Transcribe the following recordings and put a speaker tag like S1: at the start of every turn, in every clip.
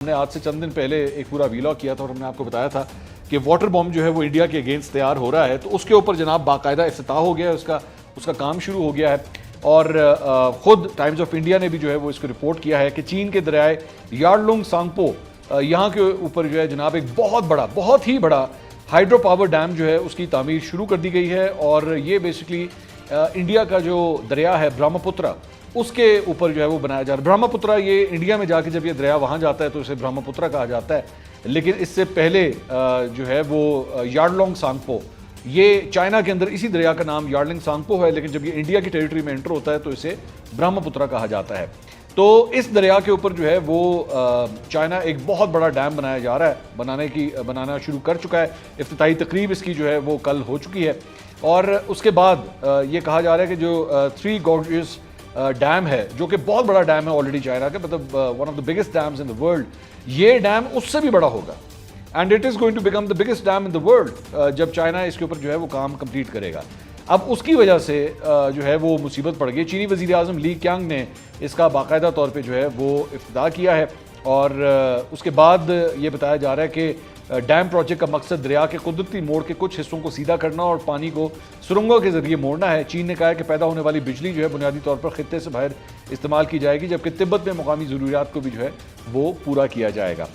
S1: हमने आज से चंद दिन पहले एक पूरा वीलॉग किया था और हमने आपको बताया था कि वाटर बॉम्ब जो है वो इंडिया के अगेंस्ट तैयार हो रहा है, तो उसके ऊपर जनाब बाकायदा इफ्तिताह हो गया है, उसका काम शुरू हो गया है। और ख़ुद टाइम्स ऑफ इंडिया ने भी जो है वो इसको रिपोर्ट किया है कि चीन के दरियाए यार्लुंग सांगपो यहाँ के ऊपर जो है जनाब एक बहुत ही बड़ा हाइड्रो पावर डैम जो है उसकी तामीर शुरू कर दी गई है। और ये बेसिकली इंडिया का जो दरिया है ब्रह्मपुत्र, उसके ऊपर जो है वो बनाया जा रहा है। ब्रह्मपुत्र ये इंडिया में जाके जब ये दरिया वहाँ जाता है तो इसे ब्रह्मपुत्र कहा जाता है, लेकिन इससे पहले जो है वो यार्लुंग सांगपो, ये चाइना के अंदर इसी दरिया का नाम यार्लुंग सांगपो है, लेकिन जब ये इंडिया की टेरिटरी में एंटर होता है तो इसे ब्रह्मपुत्र कहा जाता है। तो इस दरिया के ऊपर जो है वो चाइना एक बहुत बड़ा डैम बनाया जा रहा है, बनाना शुरू कर चुका है। इफ्तिताही तकरीब इसकी जो है वो कल हो चुकी है। और उसके बाद ये कहा जा रहा है कि जो थ्री गॉर्जियस डैम है, जो कि बहुत बड़ा डैम है ऑलरेडी चाइना का, मतलब one of the biggest dams in the world, ये डैम उससे भी बड़ा होगा and it is going to become the biggest dam in the world जब चाइना इसके ऊपर जो है वो काम कंप्लीट करेगा। अब उसकी वजह से जो है वो मुसीबत पड़ गई। चीनी वज़ीर आज़म ली क्यांग ने इसका बाकायदा तौर पे जो है वो इफ्तिताह किया है। और उसके बाद ये बताया जा रहा है कि डैम प्रोजेक्ट का मकसद दरिया के कुदरती मोड़ के कुछ हिस्सों को सीधा करना और पानी को सुरंगों के जरिए मोड़ना है। चीन ने कहा है कि पैदा होने वाली बिजली जो है बुनियादी तौर पर खित्ते से बाहर इस्तेमाल की जाएगी, जबकि तिब्बत में मुकामी ज़रूरियात को भी जो है वो पूरा किया जाएगा।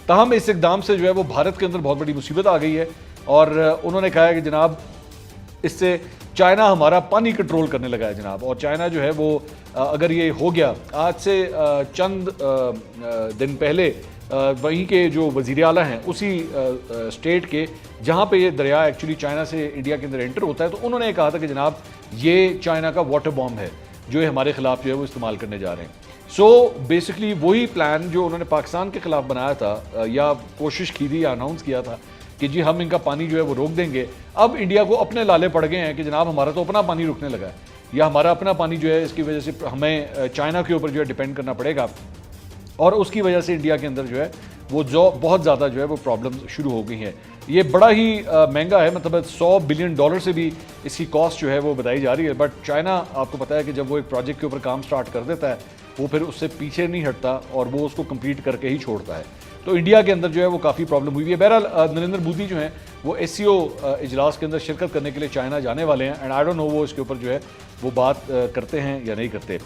S1: ताहम इस इक़दाम से जो है वो भारत के अंदर बहुत बड़ी मुसीबत आ गई है और उन्होंने कहा है कि जनाब इससे चाइना हमारा पानी कंट्रोल करने लगा है जनाब। और चाइना जो है वो अगर ये हो गया, आज से चंद दिन पहले वहीं के जो वज़ीर आला हैं उसी स्टेट के जहाँ पे ये दरिया एक्चुअली चाइना से इंडिया के अंदर एंटर होता है, तो उन्होंने कहा था कि जनाब ये चाइना का वाटर बॉम्ब है जो ये हमारे ख़िलाफ़ जो है वो इस्तेमाल करने जा रहे हैं। सो बेसिकली वही प्लान जो उन्होंने पाकिस्तान के ख़िलाफ़ बनाया था या कोशिश की थी या अनाउंस किया था कि जी हम इनका पानी जो है वो रोक देंगे, अब इंडिया को अपने लाले पड़ गए हैं कि जनाब हमारा तो अपना पानी रुकने लगा है या हमारा अपना पानी जो है इसकी वजह से हमें चाइना के ऊपर जो है डिपेंड करना पड़ेगा। और उसकी वजह से इंडिया के अंदर जो है वो जो बहुत ज़्यादा जो है वो प्रॉब्लम्स शुरू हो गई हैं। ये बड़ा ही महंगा है, मतलब $100 बिलियन से भी इसकी कॉस्ट जो है वो बताई जा रही है। बट चाइना आपको पता है कि जब वो एक प्रोजेक्ट के ऊपर काम स्टार्ट कर देता है वो फिर उससे पीछे नहीं हटता और वो उसको कंप्लीट करके ही छोड़ता है। तो इंडिया के अंदर जो है वो काफ़ी प्रॉब्लम हुई है। बहरहाल नरेंद्र मोदी जो हैं वो SCO इजलास के अंदर शिरकत करने के लिए चाइना जाने वाले हैं एंड आई डोंट नो वो इसके ऊपर जो है वो बात करते हैं या नहीं करते।